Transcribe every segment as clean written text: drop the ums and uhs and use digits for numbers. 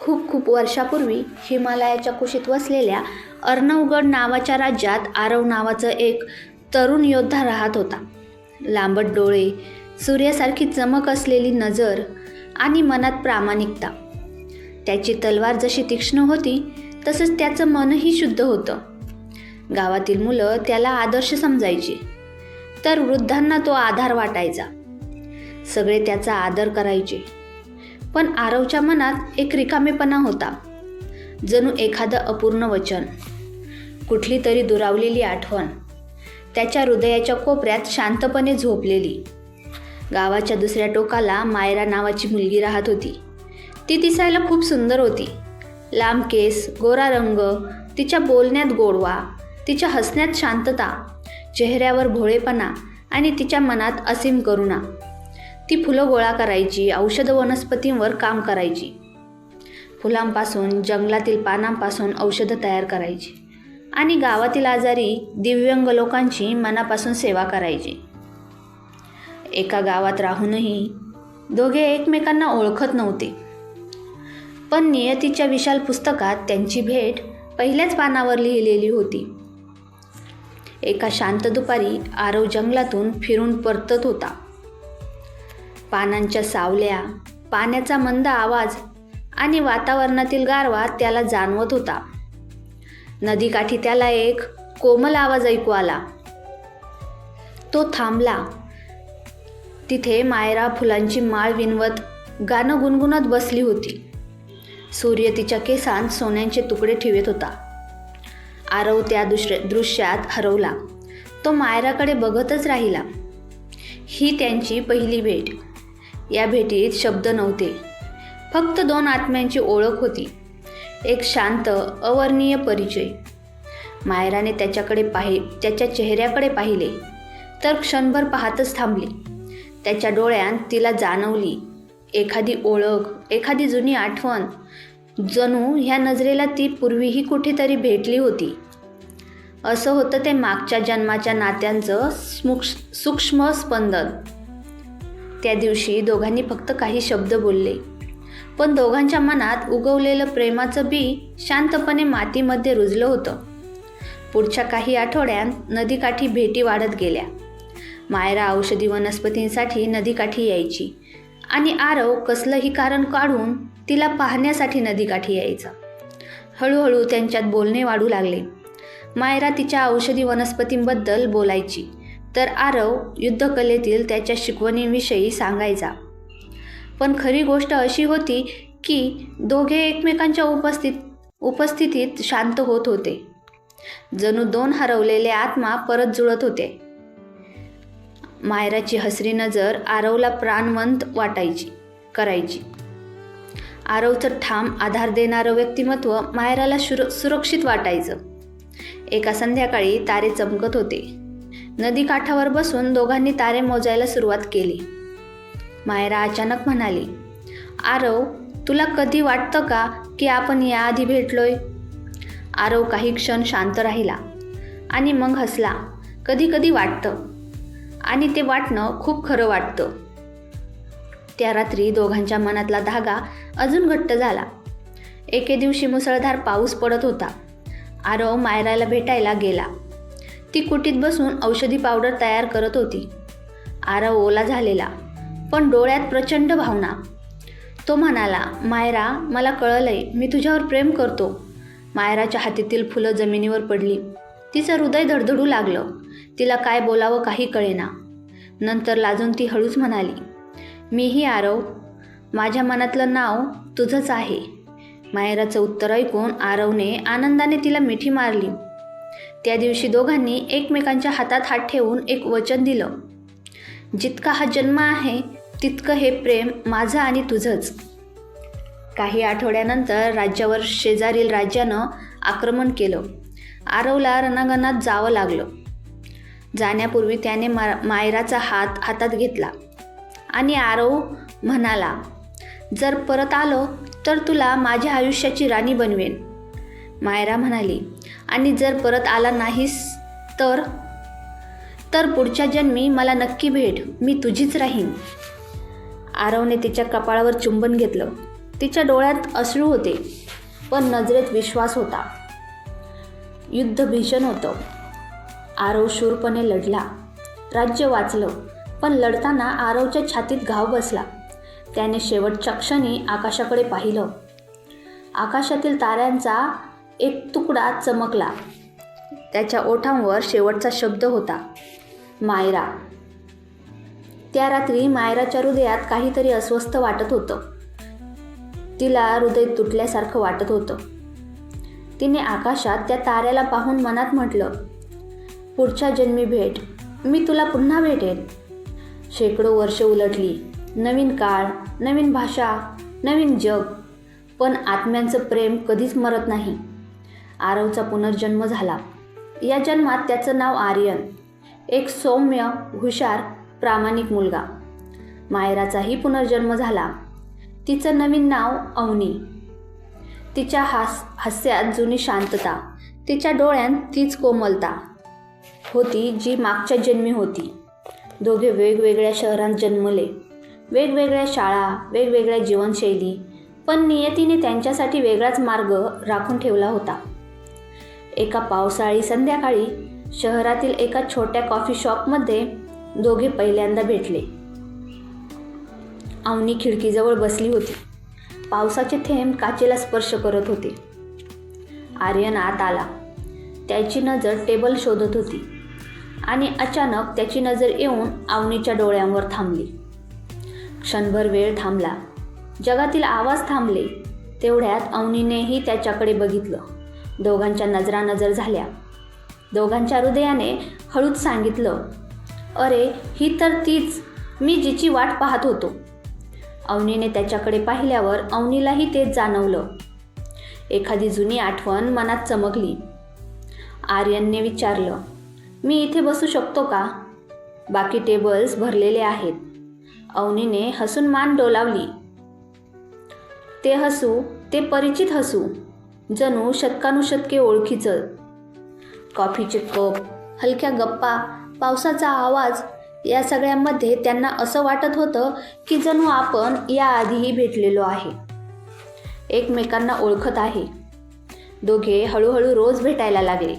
खूप खूप वर्षापूर्वी हिमालयाच्या कुशीत वसलेल्या अर्णवगड नावाच्या राज्यात आरव नावाचं एक तरुण योद्धा राहत होता. लांबट डोळे, सूर्यासारखी चमक असलेली नजर आणि मनात प्रामाणिकता. त्याची तलवार जशी तीक्ष्ण होती तसंच त्याचं मनही शुद्ध होतं. गावातील मुलं त्याला आदर्श समजायची, तर वृद्धांना तो आधार वाटायचा. सगळे त्याचा आदर करायचे. पण आरवच्या मनात एक रिकामेपणा होता, जणू एखादं अपूर्ण वचन, कुठली तरी दुरावलेली आठवण त्याच्या हृदयाच्या कोपऱ्यात शांतपणे झोपलेली. गावाच्या दुसऱ्या टोकाला मायरा नावाची मुलगी राहत होती. ती दिसायला खूप सुंदर होती. लांब केस, गोरा रंग, तिच्या बोलण्यात गोडवा, तिच्या हसण्यात शांतता, चेहऱ्यावर भोळेपणा आणि तिच्या मनात असीम करुणा. ती फुलं गोळा करायची, औषध वनस्पतींवर काम करायची. फुलांपासून, जंगलातील पानांपासून औषधं तयार करायची आणि गावातील आजारी दिव्यांग लोकांची मनापासून सेवा करायची. एका गावात राहूनही दोघे एकमेकांना ओळखत नव्हते, पण नियतीच्या विशाल पुस्तकात त्यांची भेट पहिल्याच पानावर लिहिलेली होती. एका शांत दुपारी आरव जंगलातून फिरून परतत होता. पानांच्या सावल्या, पाण्याचा मंद आवाज आणि वातावरणातील गारवा त्याला जाणवत होता. नदीकाठी त्याला एक कोमल आवाज ऐकू आला. तो थांबला. तिथे मायरा फुलांची माळ विणवत गाणं गुणगुणत बसली होती. सूर्य तिच्या केसांत सोन्यांचे तुकडे ठेवत होता. आरव त्या दृश्यात हरवला. तो मायराकडे बघतच राहिला. ही त्यांची पहिली भेट. या भेटीत शब्द नव्हते, फक्त दोन आत्म्यांची ओळख होती. एक शांत, अवर्णनीय परिचय. मायराने त्याच्या चेहऱ्याकडे पाहिले, तर क्षणभर पाहतच थांबली. त्याच्या डोळ्यांत तिला जाणवली एखादी ओळख, एखादी जुनी आठवण. जणू ह्या नजरेला ती पूर्वीही कुठेतरी भेटली होती. असं होतं ते मागच्या जन्माच्या नात्यांचं सूक्ष्म स्पंदन. त्या दिवशी दोघांनी फक्त काही शब्द बोलले, पण दोघांच्या मनात उगवलेलं प्रेमाचं बी शांतपणे मातीमध्ये रुजलं होतं. पुढच्या काही आठवड्यांत नदीकाठी भेटी वाढत गेल्या. मायरा औषधी वनस्पतींसाठी नदीकाठी यायची आणि आरव कसलंही कारण काढून तिला पाहण्यासाठी नदीकाठी यायचा. हळूहळू त्यांच्यात बोलणे वाढू लागले. मायरा तिच्या औषधी वनस्पतींबद्दल बोलायची, तर आरव युद्धकलेतील त्याच्या शिकवणींविषयी सांगायचा. पण खरी गोष्ट अशी होती की दोघे एकमेकांच्या उपस्थितीत शांत होत होते. जणू दोन हरवलेले आत्मा परत जुळत होते. मायराची हसरी नजर आरवला प्राणवंत करायची. आरवचं ठाम आधार देणारं व्यक्तिमत्व मायराला सुरक्षित वाटायचं. एका संध्याकाळी तारे चमकत होते. नदीकाठावर बसून दोघांनी तारे मोजायला सुरुवात केली. मायरा अचानक म्हणाली, आरव, तुला कधी वाटतं का की आपण याआधी भेटलोय? आरव काही क्षण शांत राहिला आणि मग हसला. कधी कधी वाटतं, आणि ते वाटणं खूप खरं वाटतं. त्या रात्री दोघांच्या मनातला धागा अजून घट्ट झाला. एके दिवशी मुसळधार पाऊस पडत होता. आरव मायराला भेटायला गेला. ती कुटीत बसून औषधी पावडर तयार करत होती. आरव ओला झालेला, पण डोळ्यात प्रचंड भावना. तो म्हणाला, मायरा, मला कळलंय, मी तुझ्यावर प्रेम करतो. मायराच्या हातातील फुलं जमिनीवर पडली. तिचं हृदय धडधडू लागलं. तिला काय बोलावं काही कळेना. नंतर लाजून ती हळूच म्हणाली, मीही आरव, माझ्या मनातलं नाव तुझंच आहे. मायराचं उत्तर ऐकून आरवने आनंदाने तिला मिठी मारली. त्या दिवशी दोघांनी एकमेकांच्या हातात हात ठेवून एक वचन दिलं, जितका हा जन्म आहे तितकं हे प्रेम माझं आणि तुझंच. काही आठवड्यानंतर राज्यावर शेजारील राज्यानं आक्रमण केलं. आरवला रणांगणात जावं लागलं. जाण्यापूर्वी त्याने मायराचा हात हातात घेतला आणि आरव म्हणाला, जर परत आलो तर तुला माझ्या आयुष्याची राणी बनवेन. मायरा म्हणाली, आणि जर परत आला नाहीस तर पुढच्या जन्मी मला नक्की भेट, मी तुझीच राहीन. आरवने तिच्या कपाळावर चुंबन घेतलं. तिच्या डोळ्यात अश्रू होते, पण नजरेत विश्वास होता. युद्ध भीषण होतं. आरव शूरपणे लढला. राज्य वाचलं, पण लढताना आरवच्या छातीत घाव बसला. त्याने शेवटच्या क्षणी आकाशाकडे पाहिलं. आकाशातील ताऱ्यांचा एक तुकडा चमकला. त्याच्या ओठांवर शेवटचा शब्द होता, मायरा. त्या रात्री मायराच्या हृदयात काहीतरी अस्वस्थ वाटत होतं. तिला हृदय तुटल्यासारखं वाटत होतं. तिने आकाशात त्या ताऱ्याला पाहून मनात म्हटलं, पुढच्या जन्मी भेट, मी तुला पुन्हा भेटेन. शेकडो वर्ष उलटली. नवीन काळ, नवीन भाषा, नवीन जग, पण आत्म्यांचं प्रेम कधीच मरत नाही. आरवचा पुनर्जन्म झाला. या जन्मात त्याचं नाव आर्यन, एक सौम्य, हुशार, प्रामाणिक मुलगा. मायराचाही पुनर्जन्म झाला. तिचं नवीन नाव अवनी. तिच्या हास्यात जुनी शांतता, तिच्या डोळ्यांत तीच कोमलता होती जी मागच्या जन्मी होती. दोघे वेगवेगळ्या शहरात जन्मले, वेगवेगळ्या शाळा, वेगवेगळ्या जीवनशैली, पण नियतीने त्यांच्यासाठी वेगळाच मार्ग राखून ठेवला होता. एका पावसाळी संध्याकाळी शहरातील एका छोट्या कॉफी शॉपमध्ये दोघे पहिल्यांदा भेटले. अवनी खिडकीजवळ बसली होती. पावसाचे थेंब काचेला स्पर्श करत होते. आर्यन आत आला. त्याची नजर टेबल शोधत होती आणि अचानक त्याची नजर येऊन अवनीच्या डोळ्यांवर थांबली. क्षणभर वेळ थांबला. जगातील आवाज थांबले. तेवढ्यात अवनीनेही त्याच्याकडे बघितलं. दोघांच्या नजरा नजर झाल्या. दोघांच्या हृदयाने हळूच सांगितलं, अरे, ही तर तीच मी जिची वाट पाहत होतो. अवनीने त्याच्याकडे पाहिल्यावर अवनीलाही तेच जाणवलं. एखादी जुनी आठवण मनात चमकली. आर्यनने विचारलं, मी इथे बसू शकतो का? बाकी टेबल्स भरलेले आहेत. अवनीने हसून मान डोलावली. ते हसू, ते परिचित हसू, जणू शतकानुशतके ओळखीचं. कॉफीचे कप, हलक्या गप्पा, पावसाचा आवाज, या सगळ्यामध्ये त्यांना असं वाटत होतं की जणू आपण याआधीही भेटलेलो आहे, एकमेकांना ओळखत आहे. दोघे हळूहळू रोज भेटायला लागले.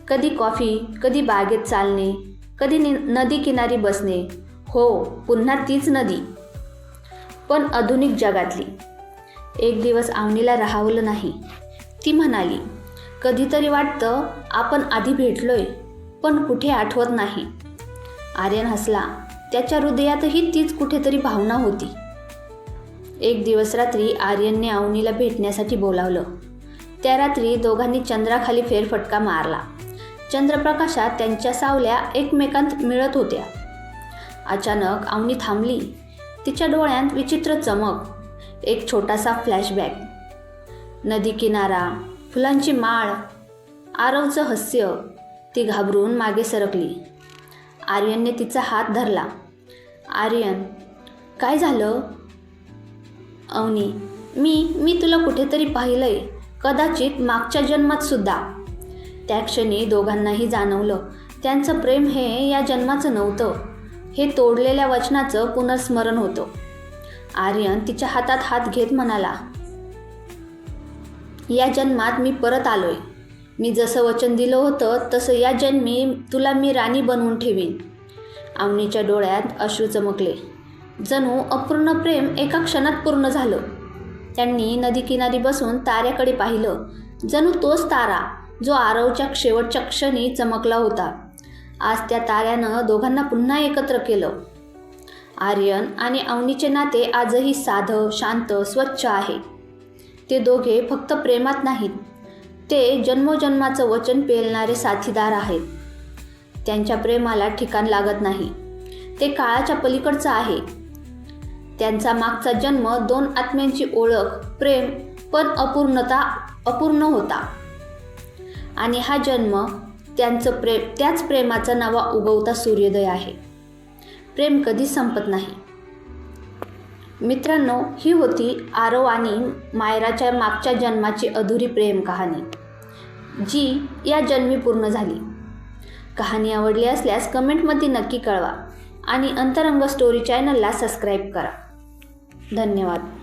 कधी कॉफी, कधी बागेत चालणे, कधी नदी किनारी बसणे. हो, पुन्हा तीच नदी, पण आधुनिक जगातली. एक दिवस अवनीला राहावलं नाही. ती म्हणाली, कधीतरी वाटतं आपण आधी भेटलोय, पण कुठे आठवत नाही. आर्यन हसला. त्याच्या हृदयातही तीच कुठेतरी भावना होती. एक दिवस रात्री आर्यनने अवनीला भेटण्यासाठी बोलावलं. त्या रात्री दोघांनी चंद्राखाली फेरफटका मारला. चंद्रप्रकाशात त्यांच्या सावल्या एकमेकांत मिळत होत्या. अचानक अवनी थांबली. तिच्या डोळ्यांत विचित्र चमक, एक छोटासा फ्लॅशबॅक. नदी किनारा, फुलांची माळ, आरवचं हास्य. ती घाबरून मागे सरकली. आर्यनने तिचा हात धरला. आर्यन, काय झालं? अवनी, मी तुला कुठेतरी पाहिलंय, कदाचित मागच्या जन्मात सुद्धा. त्या क्षणी दोघांनाही जाणवलं, त्यांचं प्रेम हे या जन्माचं नव्हतं, हे तोडलेल्या वचनाचं पुनर्स्मरण होतं. आर्यन तिच्या हातात हात घेत म्हणाला, या जन्मात मी परत आलोय. मी जसं वचन दिलं होतं तसं या जन्मी तुला मी राणी बनवून ठेवीन. अवनीच्या डोळ्यात अश्रू चमकले. जणू अपूर्ण प्रेम एका क्षणात पूर्ण झालं. त्यांनी नदीकिनारी बसून ताऱ्याकडे पाहिलं. जणू तोच तारा जो आरवच्या शेवटच्या क्षणी चमकला होता. आज त्या ताऱ्यानं दोघांना पुन्हा एकत्र केलं. आर्यन आणि अवनीचे नाते आजही साधं, शांत, स्वच्छ आहे. ते दोघे फक्त प्रेमात नाहीत, ते जन्मोजन्माचं वचन पेलणारे साथीदार आहेत. त्यांच्या प्रेमाला ठिकाण लागत नाही. ते काळाच्या पलीकडचं आहे. त्यांचा मागचा जन्म दोन आत्म्यांची ओळख, प्रेम, पण अपूर्ण होता. आणि हा जन्म त्यांचं त्याच प्रेमाचा नवा उगवता सूर्योदय आहे. प्रेम कधीच संपत नाही. मित्रांनो, ही होती आरव आणि मायराच्या मागच्या जन्माची अधुरी प्रेम कहाणी, जी या जन्मी पूर्ण झाली. कहाणी आवडली असल्यास कमेंटमध्ये नक्की कळवा आणि अंतरंग स्टोरी चॅनलला सबस्क्राईब करा. धन्यवाद.